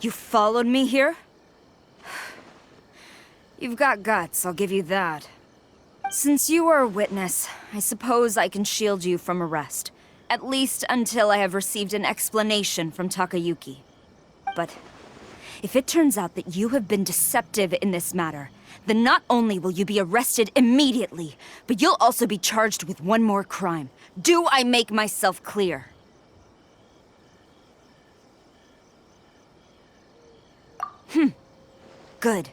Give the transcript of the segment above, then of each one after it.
You followed me here? You've got guts, I'll give you that. Since you are a witness, I suppose I can shield you from arrest. At least until I have received an explanation from Takayuki. But if it turns out that you have been deceptive in this matter, then not only will you be arrested immediately, but you'll also be charged with one more crime. Do I make myself clear? Good.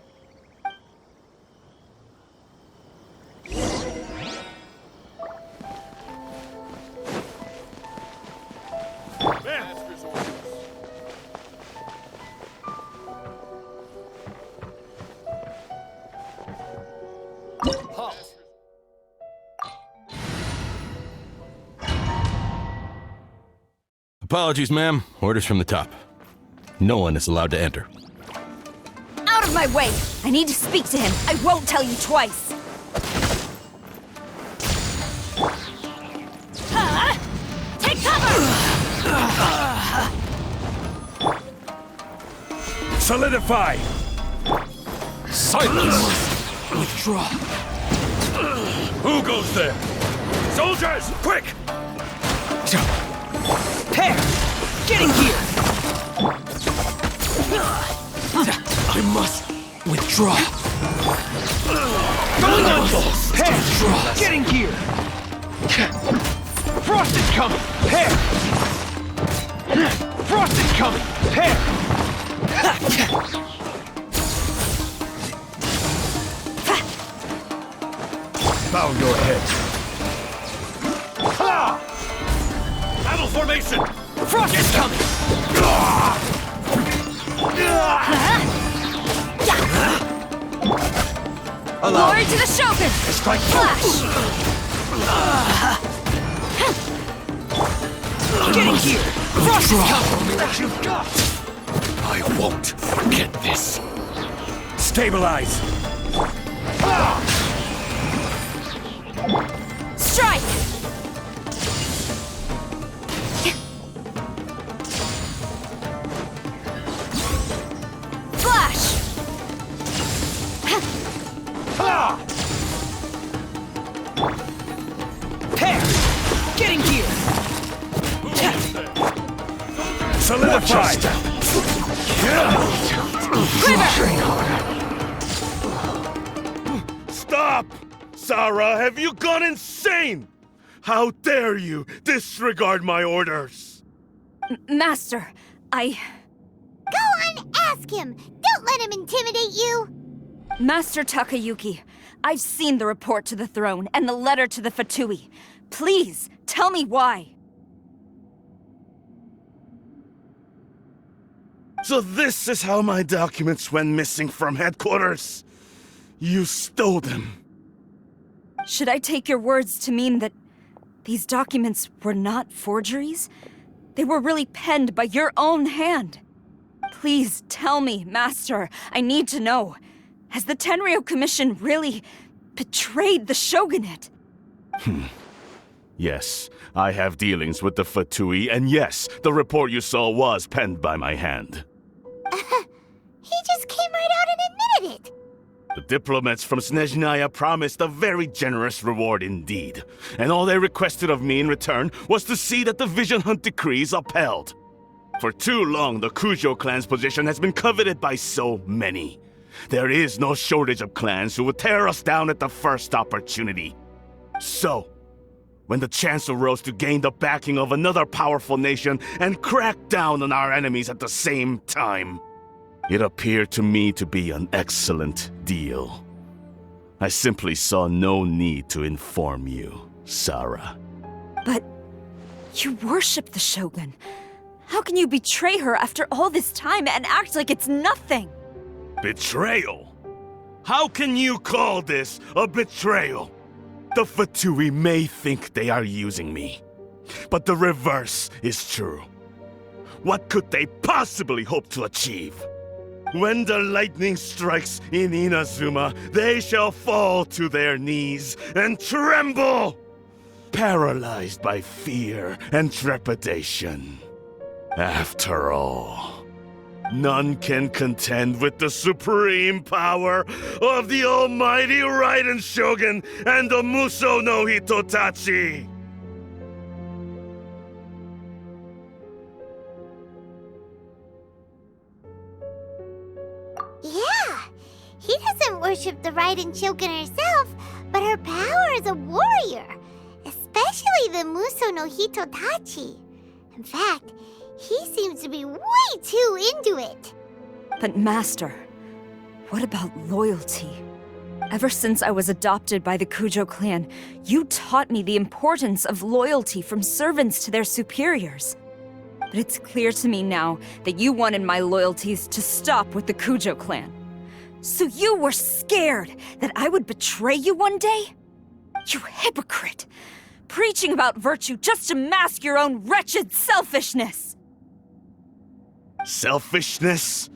Apologies, ma'am. Orders from the top. No one is allowed to enter. Out of my way! I need to speak to him. I won't tell you twice. Take cover! Solidify! Silence! Withdraw. Who goes there? Soldiers, quick! Pair! Getting here! I must withdraw. Going on! Pair! Getting here! Frost is coming! Pair! Frost is coming! Pair! Bow your head. Battle formation! Frost is coming! Glory to the Shogun! Strike Flash! Getting here! Frost is coming! what you've got. I won't forget this. Stabilize. Strike! Flash! Pair! Getting here! Solidify. Stop! Sarah, have you gone insane? How dare you disregard my orders? Master, Go and ask him! Don't let him intimidate you! Master Takayuki, I've seen the report to the throne and the letter to the Fatui. Please, tell me why. So this is how my documents went missing from headquarters? You stole them. Should I take your words to mean that these documents were not forgeries? They were really penned by your own hand. Please tell me, Master. I need to know. Has the Tenryo Commission really betrayed the Shogunate? Yes, I have dealings with the Fatui, and yes, the report you saw was penned by my hand. He just came right out and admitted it! The diplomats from Snezhnaya promised a very generous reward indeed, and all they requested of me in return was to see that the Vision Hunt decrees upheld. For too long, the Kujo clan's position has been coveted by so many. There is no shortage of clans who would tear us down at the first opportunity. So, when the chance arose to gain the backing of another powerful nation and crack down on our enemies at the same time, it appeared to me to be an excellent deal. I simply saw no need to inform you, Sarah. But you worship the Shogun. How can you betray her after all this time and act like it's nothing? Betrayal? How can you call this a betrayal? The Fatui may think they are using me, but the reverse is true. What could they possibly hope to achieve? When the lightning strikes in Inazuma, they shall fall to their knees and tremble, paralyzed by fear and trepidation. After all, None can contend with the supreme power of the almighty Raiden Shogun and the Muso no Hitotachi! Yeah, he doesn't worship the Raiden Shogun herself, but her power as a warrior, especially the Muso no Hitotachi. In fact, he seems to be way too into it. But Master, what about loyalty? Ever since I was adopted by the Kujo clan, you taught me the importance of loyalty from servants to their superiors. But it's clear to me now that you wanted my loyalties to stop with the Kujo clan. So you were scared that I would betray you one day? You hypocrite! Preaching about virtue just to mask your own wretched selfishness! Selfishness?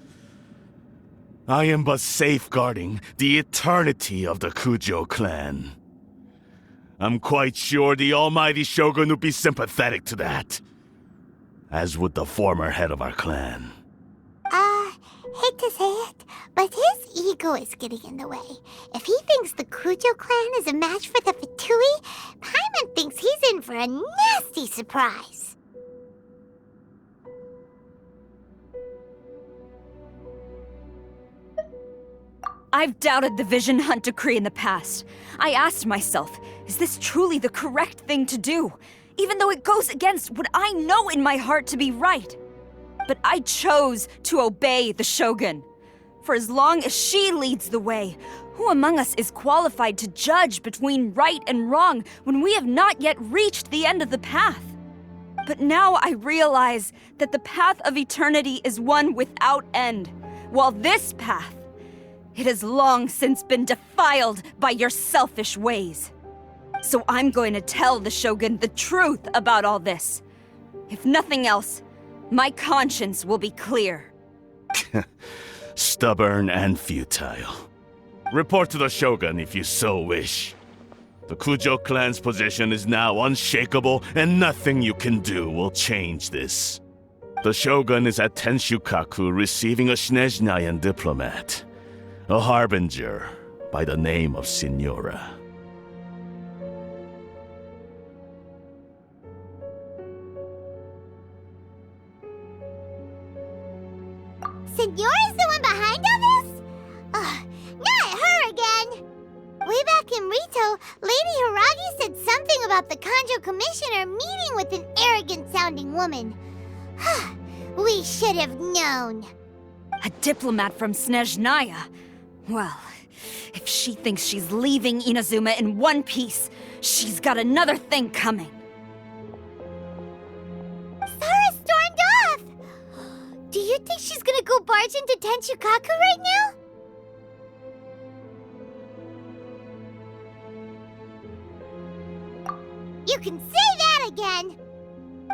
I am but safeguarding the eternity of the Kujo clan. I'm quite sure the almighty Shogun would be sympathetic to that. As would the former head of our clan. Hate to say it, but his ego is getting in the way. If he thinks the Kujo clan is a match for the Fatui, Paimon thinks he's in for a nasty surprise. I've doubted the Vision Hunt decree in the past. I asked myself, is this truly the correct thing to do? Even though it goes against what I know in my heart to be right. But I chose to obey the Shogun. For as long as she leads the way, who among us is qualified to judge between right and wrong when we have not yet reached the end of the path? But now I realize that the path of eternity is one without end, while this path, it has long since been defiled by your selfish ways. So I'm going to tell the Shogun the truth about all this. If nothing else, my conscience will be clear. Stubborn and futile. Report to the Shogun if you so wish. The Kujo clan's position is now unshakable, and nothing you can do will change this. The Shogun is at Tenshukaku receiving a Snezhnayan diplomat. A harbinger by the name of Signora. Signora's the one behind all this? Ugh, not her again! Way back in Rito, Lady Hiragi said something about the Kanjo Commissioner meeting with an arrogant-sounding woman. We should have known. A diplomat from Snezhnaya? Well, if she thinks she's leaving Inazuma in one piece, she's got another thing coming. Sara stormed off! Do you think she's gonna go barge into Tenshukaku right now? You can say that again!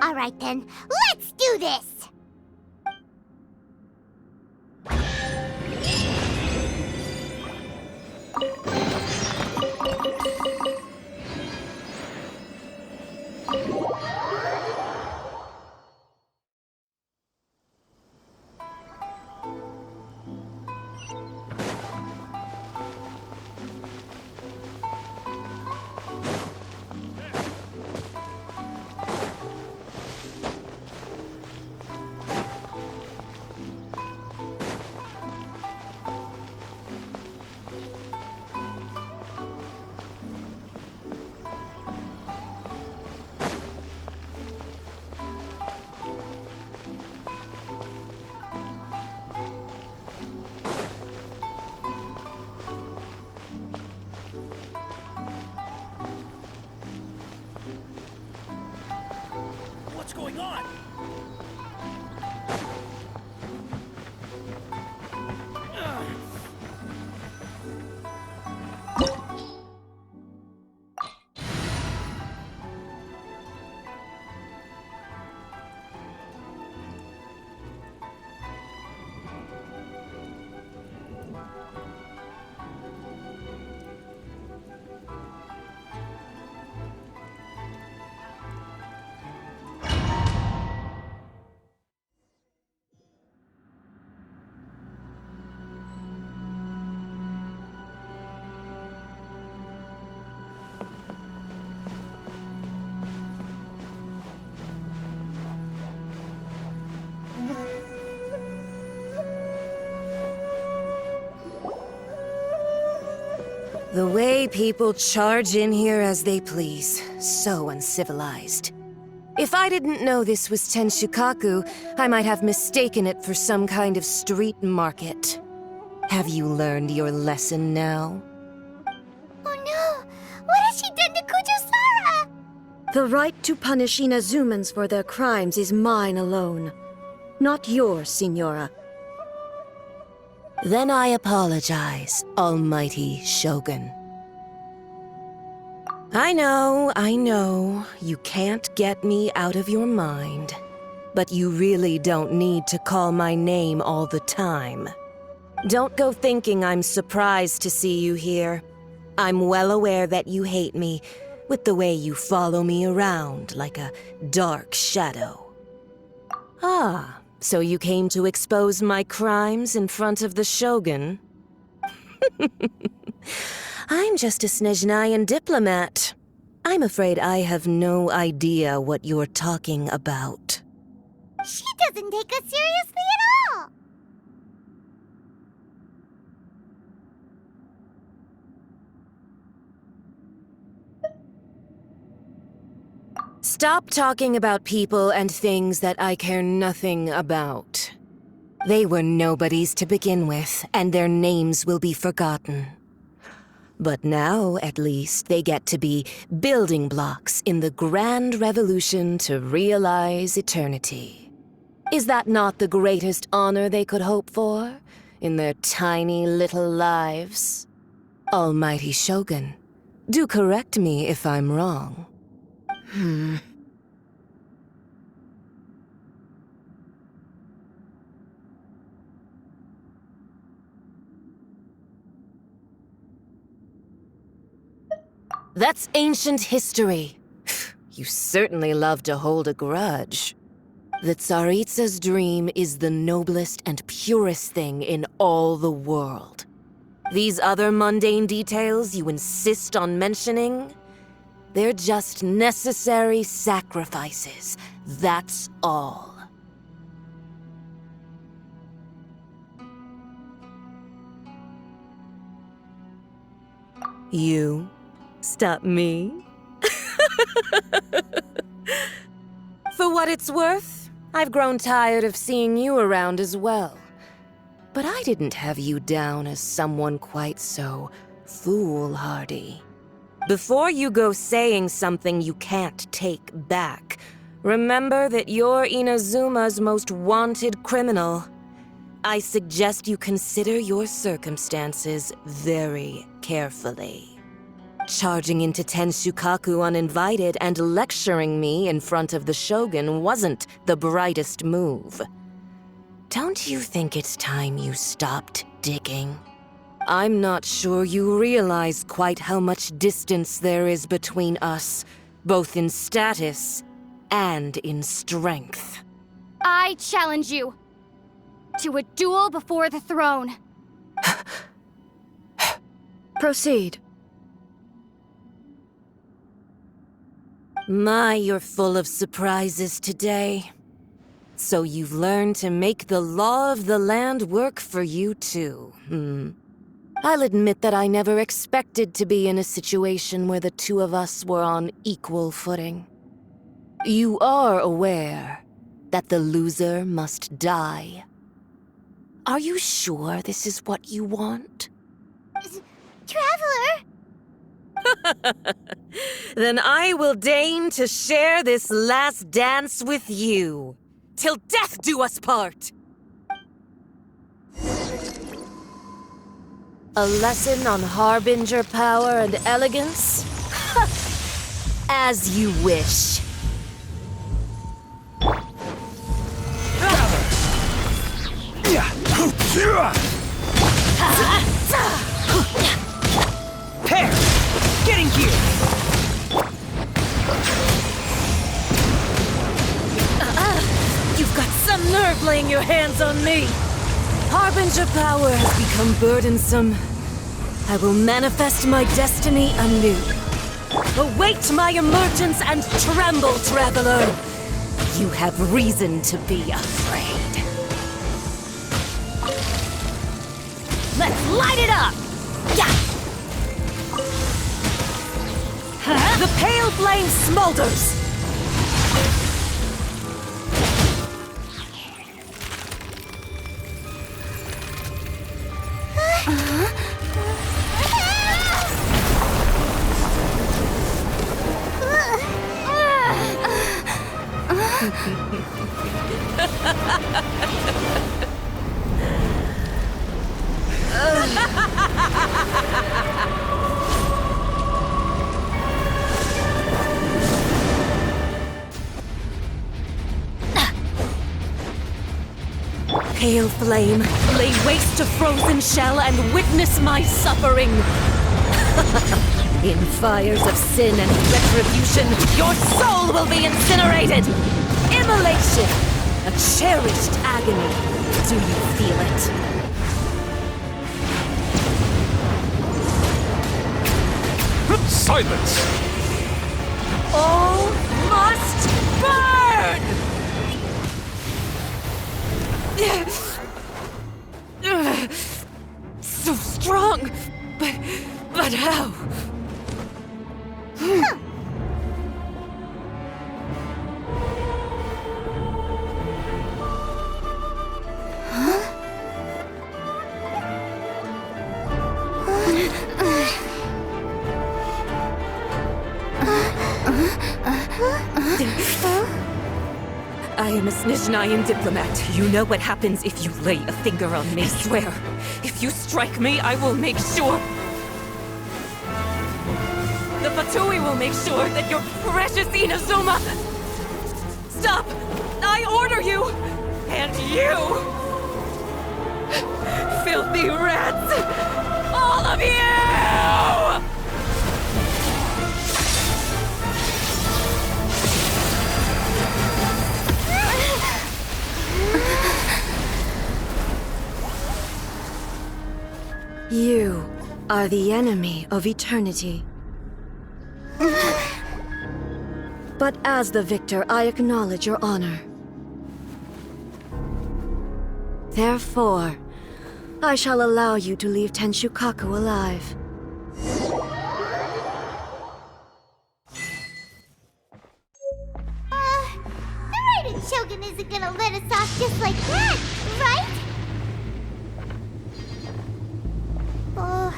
Alright then, let's do this! The way people charge in here as they please. So uncivilized. If I didn't know this was Tenshukaku, I might have mistaken it for some kind of street market. Have you learned your lesson now? Oh no! What has she done to Kujusara? The right to punish Inazumans for their crimes is mine alone. Not yours, Signora. Then I apologize, Almighty Shogun. I know, you can't get me out of your mind. But you really don't need to call my name all the time. Don't go thinking I'm surprised to see you here. I'm well aware that you hate me, with the way you follow me around like a dark shadow. Ah, so you came to expose my crimes in front of the Shogun? I'm just a Snezhnayan diplomat. I'm afraid I have no idea what you're talking about. She doesn't take us seriously at all! Stop talking about people and things that I care nothing about. They were nobodies to begin with, and their names will be forgotten. But now, at least, they get to be building blocks in the grand revolution to realize eternity. Is that not the greatest honor they could hope for in their tiny little lives? Almighty Shogun, do correct me if I'm wrong. That's ancient history. You certainly love to hold a grudge. The Tsaritsa's dream is the noblest and purest thing in all the world. These other mundane details you insist on mentioning, they're just necessary sacrifices. That's all. You stop me? For what it's worth, I've grown tired of seeing you around as well. But I didn't have you down as someone quite so foolhardy. Before you go saying something you can't take back, remember that you're Inazuma's most wanted criminal. I suggest you consider your circumstances very carefully. Charging into Tenshukaku uninvited and lecturing me in front of the Shogun wasn't the brightest move. Don't you think it's time you stopped digging? I'm not sure you realize quite how much distance there is between us, both in status and in strength. I challenge you to a duel before the throne. Proceed. My, you're full of surprises today. So you've learned to make the law of the land work for you too, I'll admit that I never expected to be in a situation where the two of us were on equal footing. You are aware that the loser must die. Are you sure this is what you want? Traveler! Then I will deign to share this last dance with you. Till death do us part! A lesson on harbinger power and elegance? As you wish. Pair! Getting here! You've got some nerve laying your hands on me! Harbinger power has become burdensome. I will manifest my destiny anew. Await my emergence and tremble, traveler! You have reason to be afraid. Let's light it up! Yeah! The pale flame smolders! Pale flame, lay waste to frozen shell and witness my suffering! In fires of sin and retribution, your soul will be incinerated! Immolation! A cherished agony. Do you feel it? Silence! All must burn! So strong, but how? I am a Snezhnayan diplomat. You know what happens if you lay a finger on me, swear. If you strike me, I will make sure... The Fatui will make sure that your precious Inazuma... Stop! I order you! And you! Filthy rats! All of you! You are the enemy of eternity. But as the victor, I acknowledge your honor. Therefore, I shall allow you to leave Tenshukaku alive. The Raiden Shogun isn't gonna let us off just like that, right? Oh,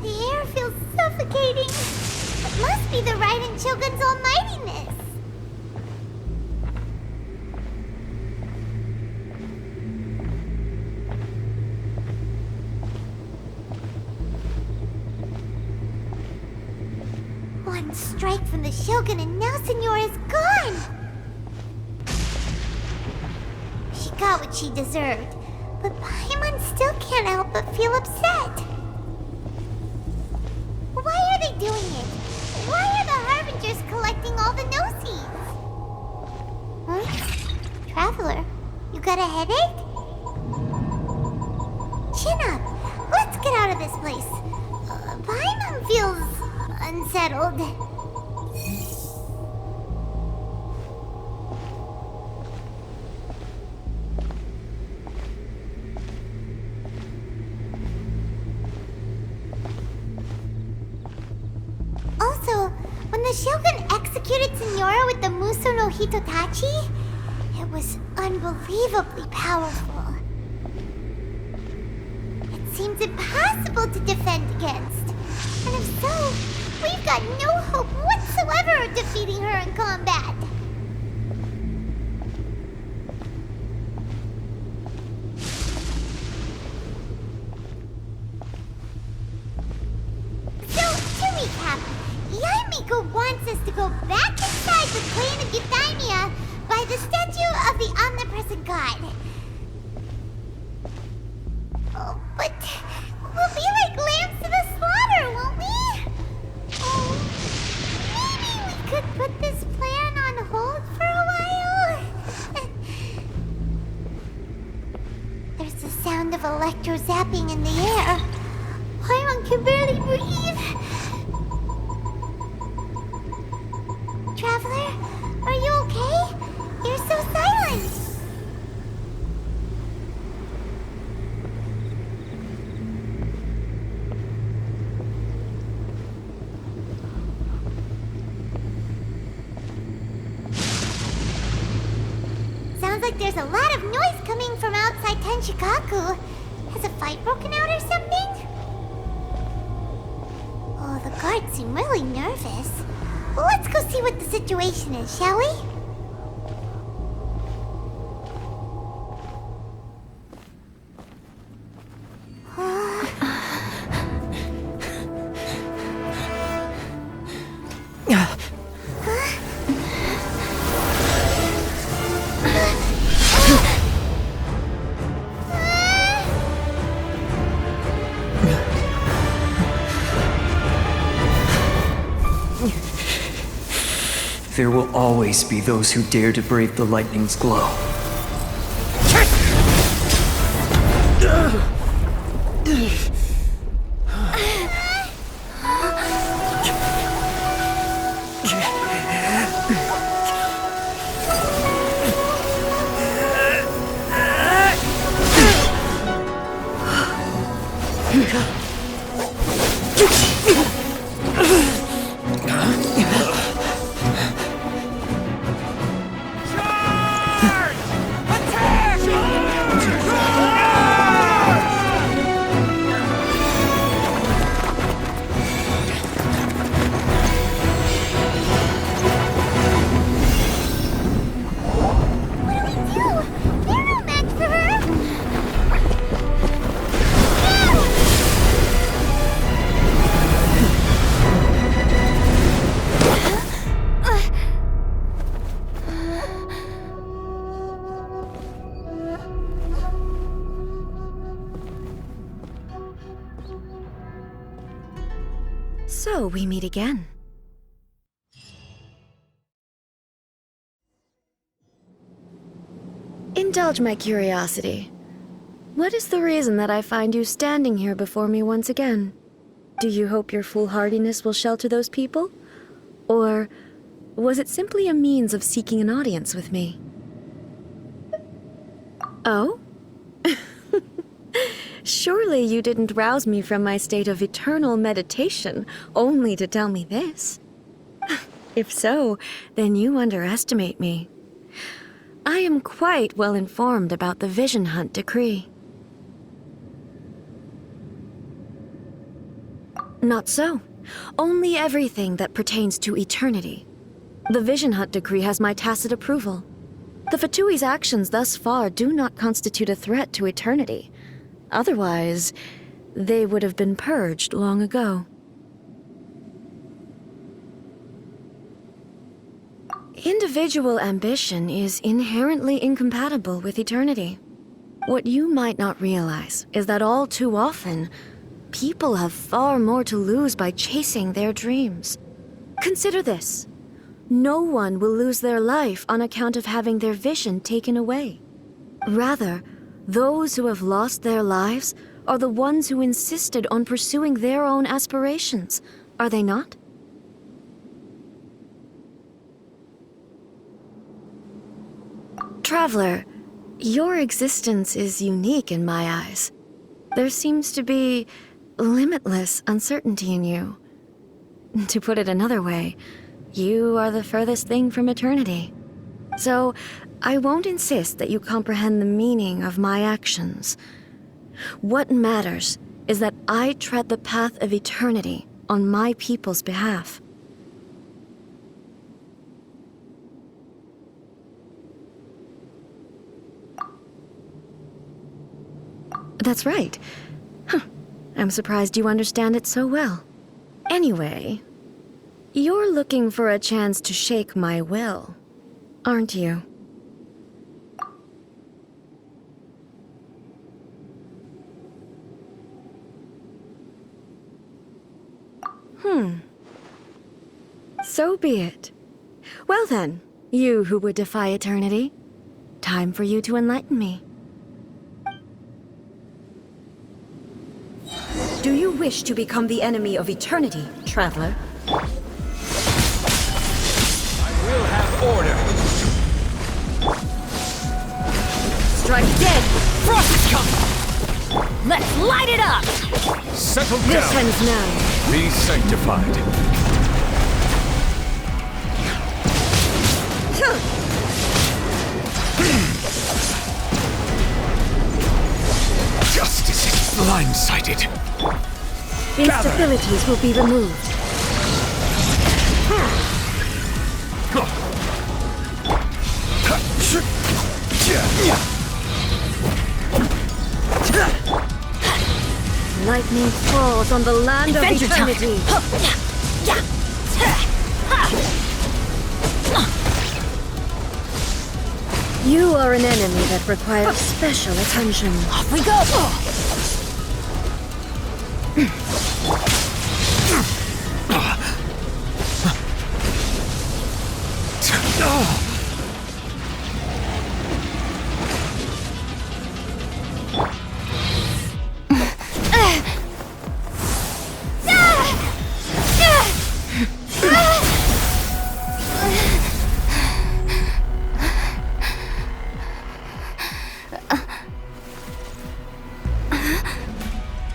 the air feels suffocating. It must be the Raiden Shogun's almightiness. One strike from the Shogun and now Senyora's gone! She got what she deserved, but Paimon still can't help but feel upset. Why are they doing it? Why are the Harbingers collecting all the no-seeds? Huh? Traveler, you got a headache? Chin up. Let's get out of this place. Paimon feels unsettled. Also, when the Shogun executed Senyora with the Muso no Hitotachi, it was unbelievably powerful. It seems impossible to defend against. And if so, we've got no hope whatsoever of defeating her in combat. So, to recap, Yaemiko wants us to go back inside the plane of Euthymia by the statue of the omnipresent god. Oh, but we'll be like lambs to the slaughter, won't we? Oh, maybe we could put this plan on hold for a while? There's the sound of electro zapping in the air. Paimon can barely breathe. Traveler, are you okay? You're so silent. that there's a lot of noise coming from outside Tenshikaku. Has a fight broken out or something? Oh, the guards seem really nervous. Well, let's go see what the situation is, shall we? There will always be those who dare to brave the lightning's glow. So we meet again. Indulge my curiosity. What is the reason that I find you standing here before me once again? Do you hope your foolhardiness will shelter those people? Or was it simply a means of seeking an audience with me? Oh? Surely you didn't rouse me from my state of eternal meditation only to tell me this. If so, then you underestimate me. I am quite well informed about the Vision Hunt decree. Not so. Only everything that pertains to eternity. The Vision Hunt decree has my tacit approval. The Fatui's actions thus far do not constitute a threat to eternity. Otherwise, they would have been purged long ago. Individual ambition is inherently incompatible with eternity. What you might not realize is that all too often, people have far more to lose by chasing their dreams. Consider this. No one will lose their life on account of having their vision taken away. Rather, those who have lost their lives are the ones who insisted on pursuing their own aspirations, are they not? Traveler, your existence is unique in my eyes. There seems to be limitless uncertainty in you. To put it another way, you are the furthest thing from eternity. So, I won't insist that you comprehend the meaning of my actions. What matters is that I tread the path of eternity on my people's behalf. That's right. I'm surprised you understand it so well. Anyway, you're looking for a chance to shake my will, aren't you? So be it. Well then, you who would defy eternity, time for you to enlighten me. Do you wish to become the enemy of eternity, traveler? I will have order. Strike dead! Frost is coming! Let's light it up! Settle This down. ends now. Be sanctified. Blindsided. Instabilities will be removed. Lightning falls on the land of eternity. You are an enemy that requires special attention. Off we go!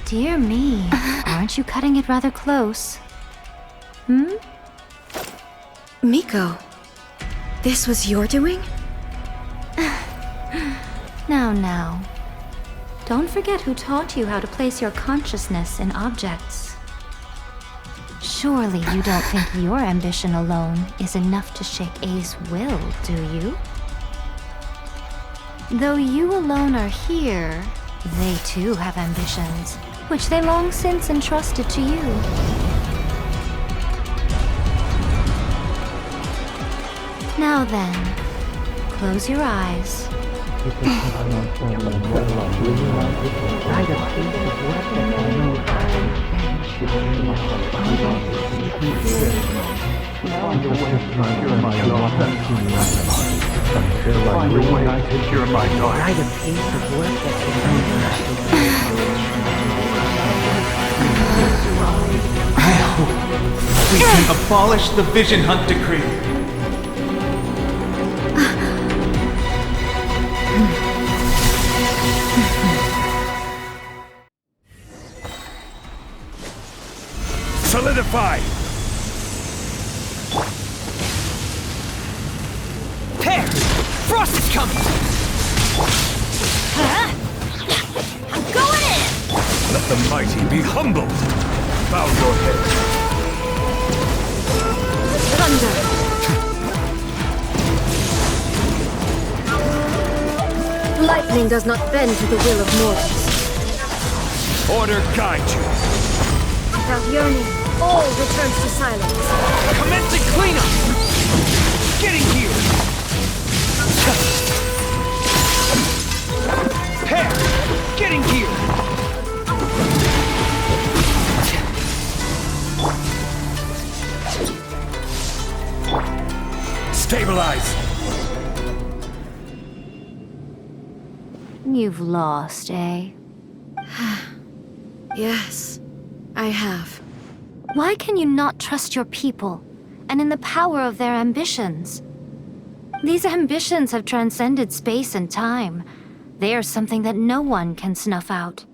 Dear me, aren't you cutting it rather close? Miko, this was your doing? Now. Don't forget who taught you how to place your consciousness in objects. Surely you don't think your ambition alone is enough to shake A's will, do you? Though you alone are here, they too have ambitions, which they long since entrusted to you. Now then, close your eyes. We can abolish the Vision Hunt Decree. Solidify! Pair! Frost is coming! I'm going in! Let the mighty be humbled! Bow your head. Thunder! Lightning does not bend to the will of mortals. Order guide you. Without yearning, all returns to silence. Commencing cleanup! Getting here! Pair! Getting here! Stabilize! You've lost, eh? Yes, I have. Why can you not trust your people, and in the power of their ambitions? These ambitions have transcended space and time. They are something that no one can snuff out.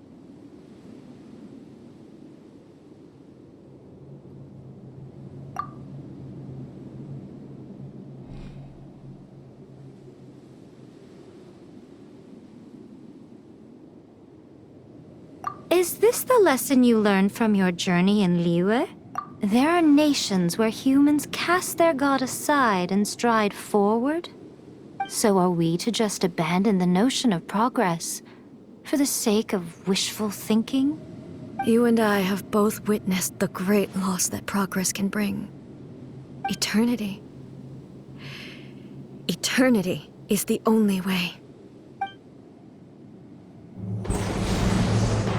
Is this the lesson you learned from your journey in Liyue? There are nations where humans cast their god aside and stride forward? So are we to just abandon the notion of progress for the sake of wishful thinking? You and I have both witnessed the great loss that progress can bring. Eternity. Eternity is the only way.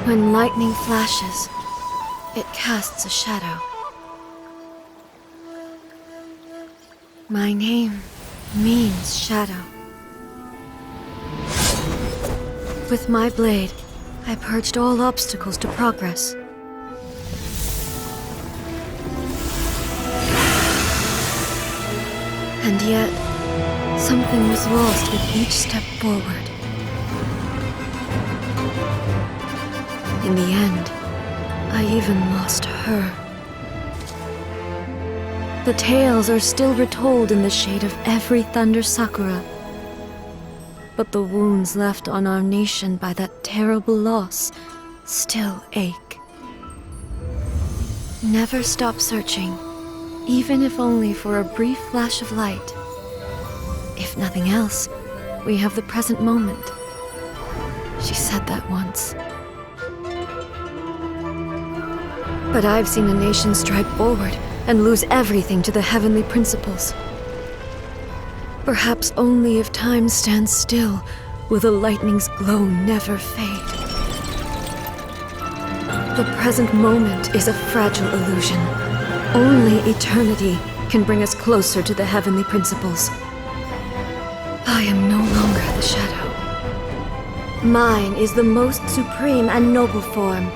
When lightning flashes, it casts a shadow. My name means shadow. With my blade, I purged all obstacles to progress. And yet, something was lost with each step forward. In the end, I even lost her. The tales are still retold in the shade of every Thunder Sakura. But the wounds left on our nation by that terrible loss still ache. Never stop searching, even if only for a brief flash of light. If nothing else, we have the present moment. She said that once. But I've seen a nation stride forward and lose everything to the heavenly principles. Perhaps only if time stands still will the lightning's glow never fade. The present moment is a fragile illusion. Only eternity can bring us closer to the heavenly principles. I am no longer the shadow. Mine is the most supreme and noble form.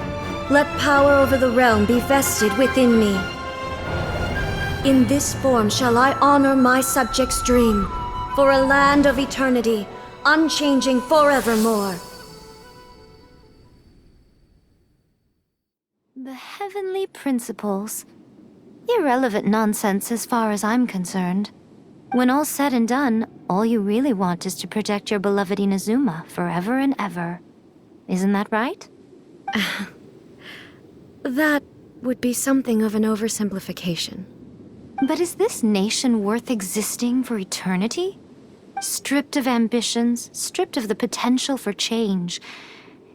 Let power over the realm be vested within me. In this form shall I honor my subjects' dream, for a land of eternity, unchanging forevermore. The heavenly principles. Irrelevant nonsense as far as I'm concerned. When all's said and done, all you really want is to protect your beloved Inazuma forever and ever. Isn't that right? That would be something of an oversimplification. But is this nation worth existing for eternity? Stripped of ambitions, stripped of the potential for change.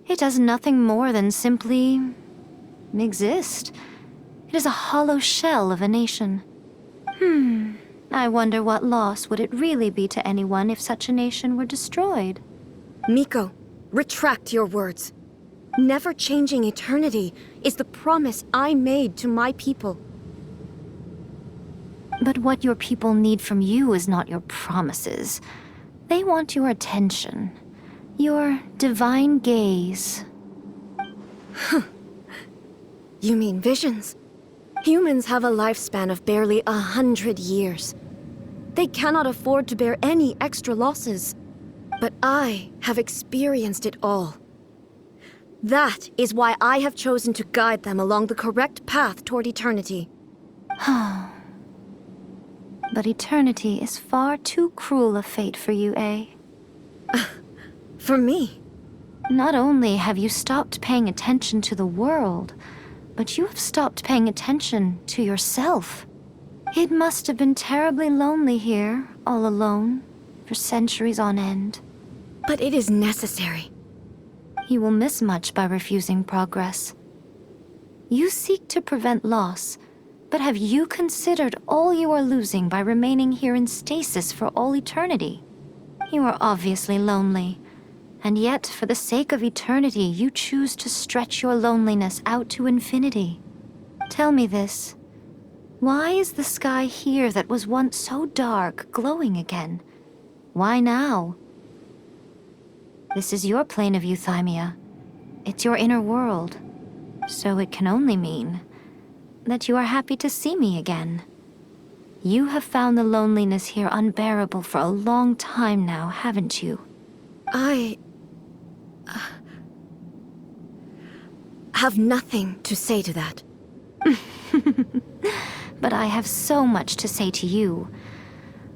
It does nothing more than simply exist. It is a hollow shell of a nation. I wonder what loss would it really be to anyone if such a nation were destroyed. Miko, retract your words. Never changing eternity is the promise I made to my people. But what your people need from you is not your promises. They want your attention. Your divine gaze. You mean visions? Humans have a lifespan of barely 100 years. They cannot afford to bear any extra losses. But I have experienced it all. That is why I have chosen to guide them along the correct path toward eternity. But eternity is far too cruel a fate for you, eh? For me? Not only have you stopped paying attention to the world, but you have stopped paying attention to yourself. It must have been terribly lonely here, all alone, for centuries on end. But it is necessary. You will miss much by refusing progress. You seek to prevent loss, but have you considered all you are losing by remaining here in stasis for all eternity? You are obviously lonely, and yet for the sake of eternity you choose to stretch your loneliness out to infinity. Tell me this. Why is the sky here that was once so dark glowing again? Why now? This is your plane of euthymia. It's your inner world. So it can only mean that you are happy to see me again. You have found the loneliness here unbearable for a long time now, haven't you? I have nothing to say to that. But I have so much to say to you.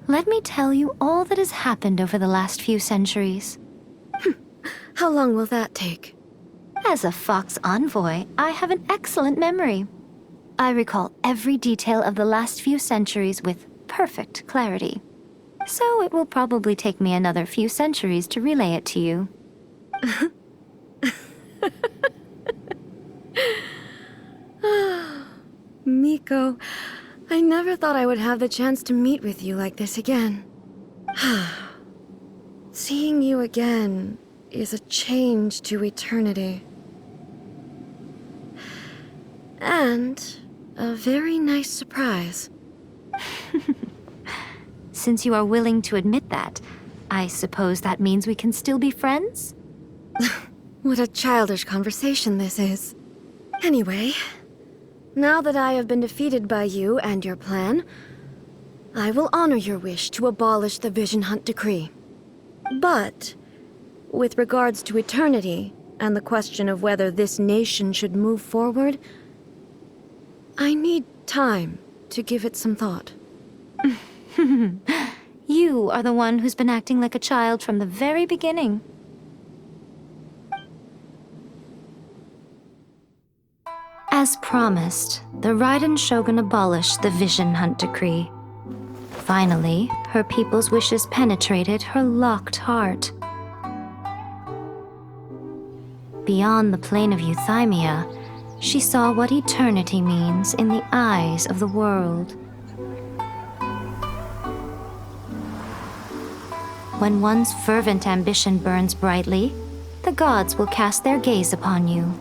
Let me tell you all that has happened over the last few centuries. How long will that take? As a Fox envoy, I have an excellent memory. I recall every detail of the last few centuries with perfect clarity. So it will probably take me another few centuries to relay it to you. Miko, I never thought I would have the chance to meet with you like this again. Seeing you again is a change to eternity. And a very nice surprise. Since you are willing to admit that, I suppose that means we can still be friends? What a childish conversation this is. Anyway, now that I have been defeated by you and your plan, I will honor your wish to abolish the Vision Hunt Decree. But, with regards to eternity, and the question of whether this nation should move forward, I need time to give it some thought. You are the one who's been acting like a child from the very beginning. As promised, the Raiden Shogun abolished the Vision Hunt Decree. Finally, her people's wishes penetrated her locked heart. Beyond the plane of euthymia, she saw what eternity means in the eyes of the world. When one's fervent ambition burns brightly, the gods will cast their gaze upon you.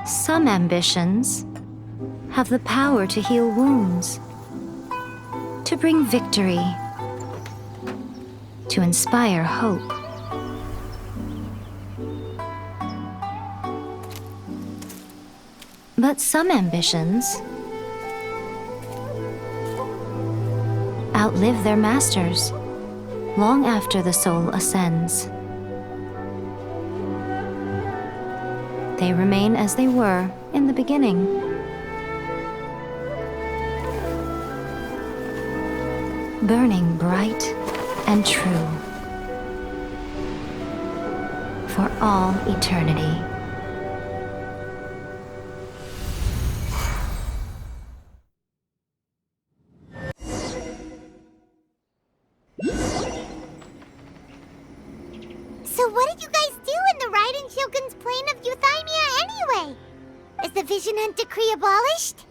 Some ambitions have the power to heal wounds, to bring victory, to inspire hope. But some ambitions outlive their masters long after the soul ascends. They remain as they were in the beginning. Burning bright and true for all eternity. So what did you guys do in the Raiden Shogun's plane of euthymia anyway? Is the Vision Hunt Decree abolished?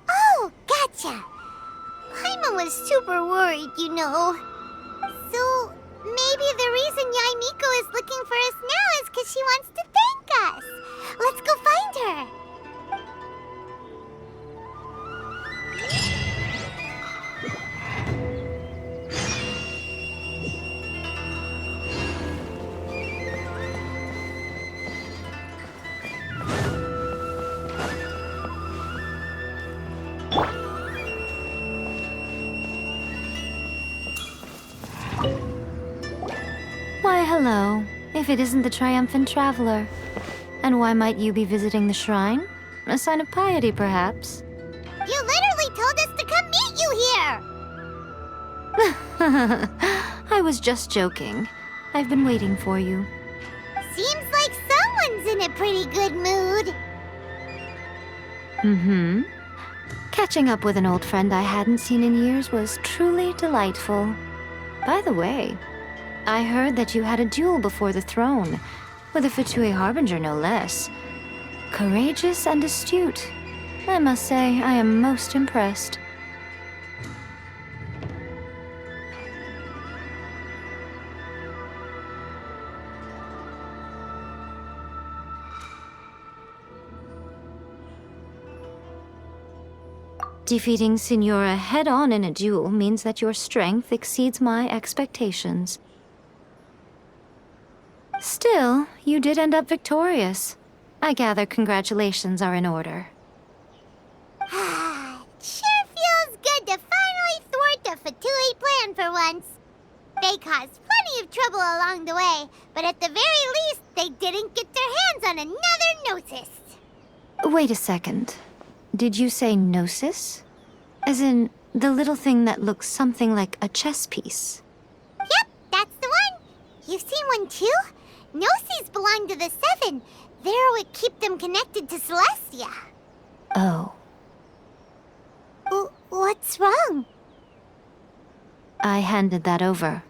Oh, gotcha. Paimon was super worried, you know. So maybe the reason Yaimiko is looking for us now is because she wants to thank us. Let's go find her. Why, hello, if it isn't the triumphant traveler. And why might you be visiting the shrine? A sign of piety, perhaps? You literally told us to come meet you here! I was just joking. I've been waiting for you. Seems like someone's in a pretty good mood. Mm-hmm. Catching up with an old friend I hadn't seen in years was truly delightful. By the way, I heard that you had a duel before the throne, with a Fatui Harbinger no less. Courageous and astute. I must say, I am most impressed. Defeating Signora head-on in a duel means that your strength exceeds my expectations. Still, you did end up victorious. I gather congratulations are in order. Sure feels good to finally thwart the Fatui plan for once. They caused plenty of trouble along the way, but at the very least, they didn't get their hands on another Gnosis. Wait a second. Did you say Gnosis? As in, the little thing that looks something like a chess piece? Yep, that's the one. You've seen one too? Gnosis belong to the Seven. They're what keep them connected to Celestia. Oh. What's wrong? I handed that over.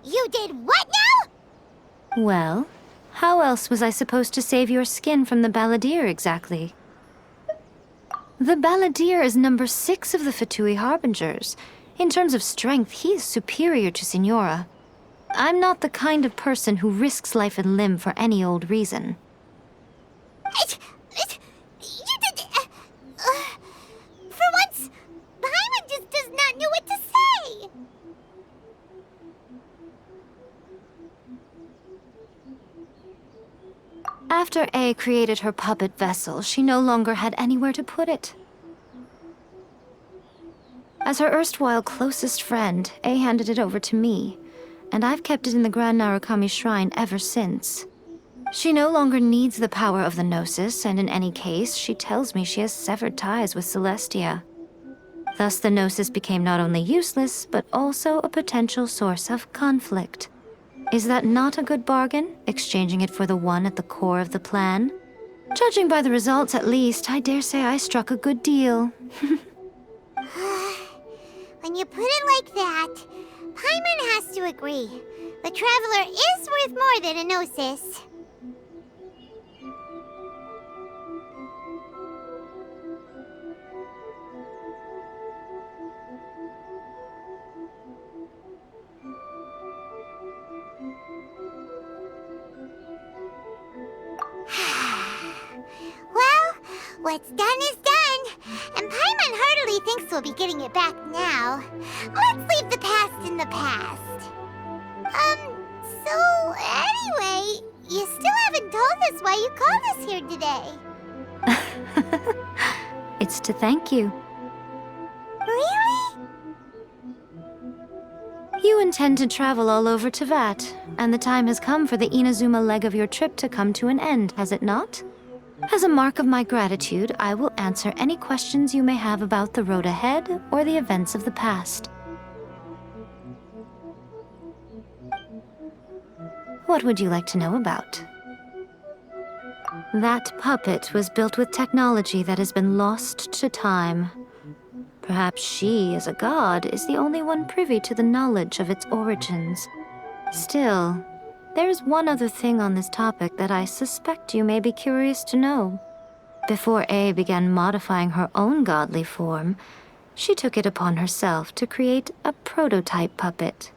You did what now? Well, how else was I supposed to save your skin from the Balladeer exactly? The Balladeer is number 6 of the Fatui Harbingers. In terms of strength, he is superior to Signora. I'm not the kind of person who risks life and limb for any old reason. You did... for once, Paimon just does not know what to say. After A created her puppet vessel, she no longer had anywhere to put it. As her erstwhile closest friend, A handed it over to me, and I've kept it in the Grand Narukami Shrine ever since. She no longer needs the power of the Gnosis, and in any case, she tells me she has severed ties with Celestia. Thus, the Gnosis became not only useless, but also a potential source of conflict. Is that not a good bargain, exchanging it for the one at the core of the plan? Judging by the results, at least, I dare say I struck a good deal. When you put it like that, Paimon has to agree. The Traveler is worth more than a Gnosis. Well, what's done is done, and Paimon hardly thinks we'll be getting it back now. Let's leave the past in the past. So anyway, you still haven't told us why you called us here today. It's to thank you. Really? You intend to travel all over Teyvat, and the time has come for the Inazuma leg of your trip to come to an end, has it not? As a mark of my gratitude, I will answer any questions you may have about the road ahead or the events of the past. What would you like to know about? That puppet was built with technology that has been lost to time. Perhaps she, as a god, is the only one privy to the knowledge of its origins. Still, there is one other thing on this topic that I suspect you may be curious to know. Before A began modifying her own godly form, she took it upon herself to create a prototype puppet.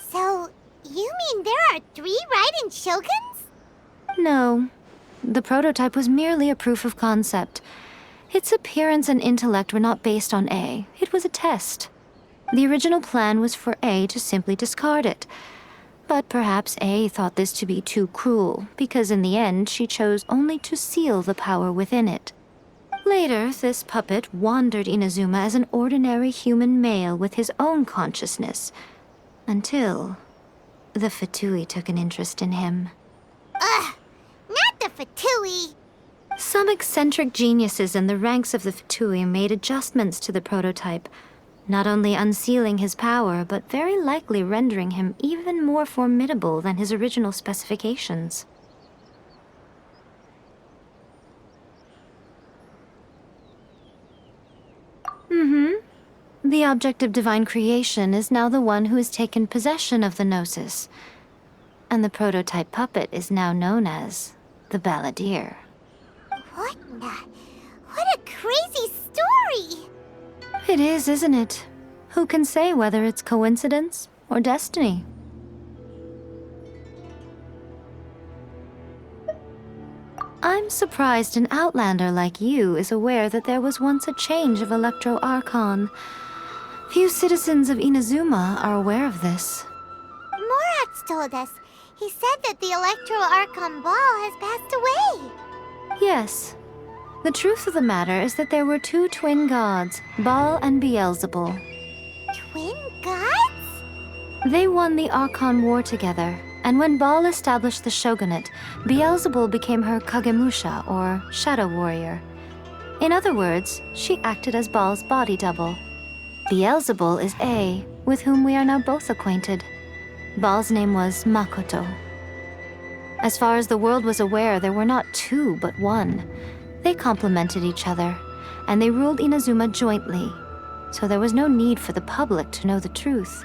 So, you mean there are 3 Raiden Shoguns? No. The prototype was merely a proof of concept. Its appearance and intellect were not based on A. It was a test. The original plan was for A to simply discard it. But perhaps A thought this to be too cruel, because in the end she chose only to seal the power within it. Later, this puppet wandered Inazuma as an ordinary human male with his own consciousness, until the Fatui took an interest in him. Ugh! Not the Fatui! Some eccentric geniuses in the ranks of the Fatui made adjustments to the prototype, not only unsealing his power, but very likely rendering him even more formidable than his original specifications. The object of divine creation is now the one who has taken possession of the Gnosis, and the prototype puppet is now known as the Balladeer. What a crazy story! It is, isn't it? Who can say whether it's coincidence or destiny? I'm surprised an outlander like you is aware that there was once a change of Electro Archon. Few citizens of Inazuma are aware of this. Morax told us. He said that the Electro Archon Ball has passed away. Yes. The truth of the matter is that there were 2 twin gods, Baal and Beelzebul. Twin gods? They won the Archon War together, and when Baal established the shogunate, Beelzebul became her Kagemusha, or shadow warrior. In other words, she acted as Baal's body double. Beelzebul is A, with whom we are now both acquainted. Baal's name was Makoto. As far as the world was aware, there were not 2, but 1. They complemented each other, and they ruled Inazuma jointly, so there was no need for the public to know the truth.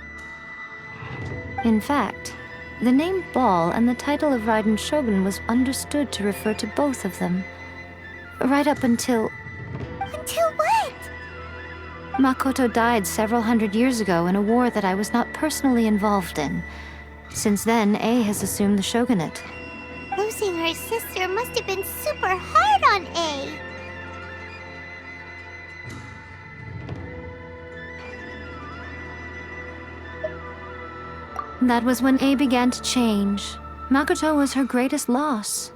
In fact, the name Baal and the title of Raiden Shogun was understood to refer to both of them. Right up until... Until what? Makoto died several hundred years ago in a war that I was not personally involved in. Since then, A has assumed the shogunate. Losing her sister must have been super hard on A. That was when A began to change. Makoto was her greatest loss.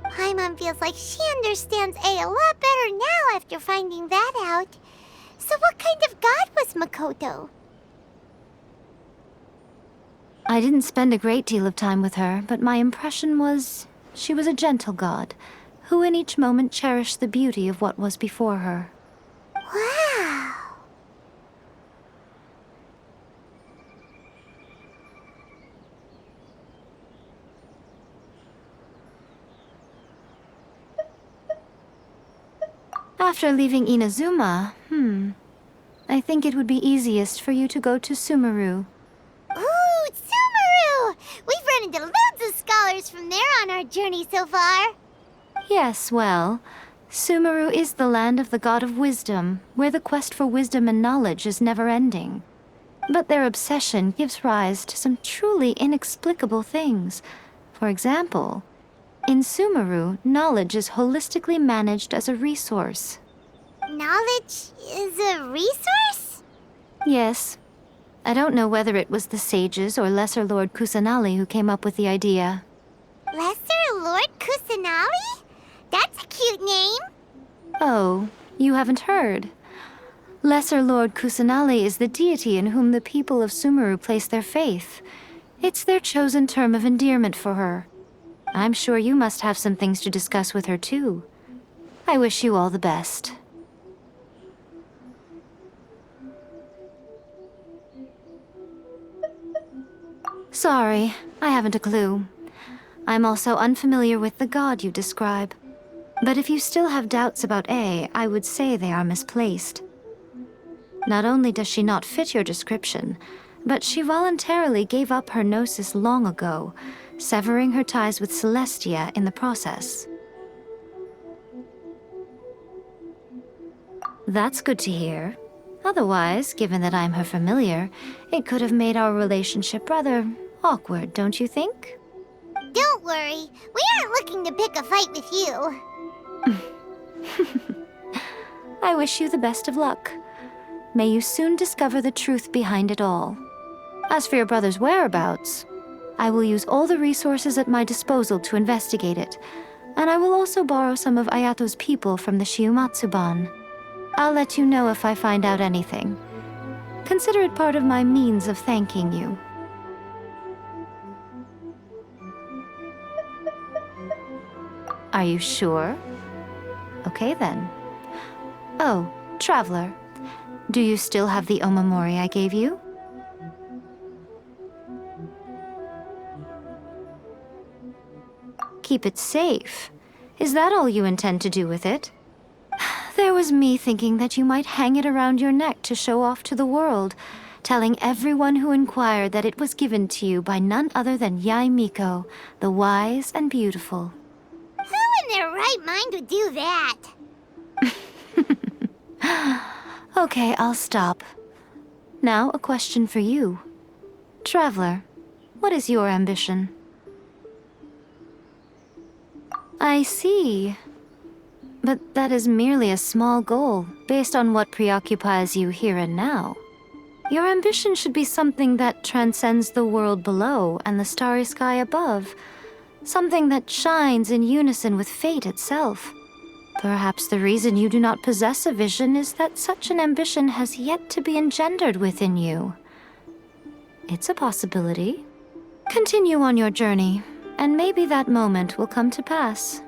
Paimon feels like she understands A a lot better now after finding that out. So what kind of god was Makoto? I didn't spend a great deal of time with her, but my impression was she was a gentle god, who in each moment cherished the beauty of what was before her. Wow. After leaving Inazuma, I think it would be easiest for you to go to Sumeru. Ooh, Sumeru! We've run into loads of scholars from there on our journey so far. Yes, well, Sumeru is the land of the god of wisdom, where the quest for wisdom and knowledge is never-ending. But their obsession gives rise to some truly inexplicable things. For example, in Sumeru, knowledge is holistically managed as a resource. Knowledge is a resource? Yes. I don't know whether it was the sages or Lesser Lord Kusanali who came up with the idea. Lesser Lord Kusanali? That's a cute name. Oh, you haven't heard. Lesser Lord Kusanali is the deity in whom the people of Sumeru place their faith. It's their chosen term of endearment for her. I'm sure you must have some things to discuss with her too. I wish you all the best. Sorry, I haven't a clue. I'm also unfamiliar with the god you describe. But if you still have doubts about A, I would say they are misplaced. Not only does she not fit your description, but she voluntarily gave up her gnosis long ago, severing her ties with Celestia in the process. That's good to hear. Otherwise, given that I'm her familiar, it could have made our relationship rather awkward, don't you think? Don't worry, we aren't looking to pick a fight with you. I wish you the best of luck. May you soon discover the truth behind it all. As for your brother's whereabouts, I will use all the resources at my disposal to investigate it, and I will also borrow some of Ayato's people from the Shiumatsuban. I'll let you know if I find out anything. Consider it part of my means of thanking you. Are you sure? Okay then. Oh, Traveler, do you still have the omamori I gave you? Keep it safe. Is that all you intend to do with it? There was me thinking that you might hang it around your neck to show off to the world, telling everyone who inquired that it was given to you by none other than Yae Miko, the wise and beautiful. Who in their right mind would do that? Okay, I'll stop. Now, a question for you. Traveler, what is your ambition? I see. But that is merely a small goal, based on what preoccupies you here and now. Your ambition should be something that transcends the world below and the starry sky above. Something that shines in unison with fate itself. Perhaps the reason you do not possess a vision is that such an ambition has yet to be engendered within you. It's a possibility. Continue on your journey, and maybe that moment will come to pass.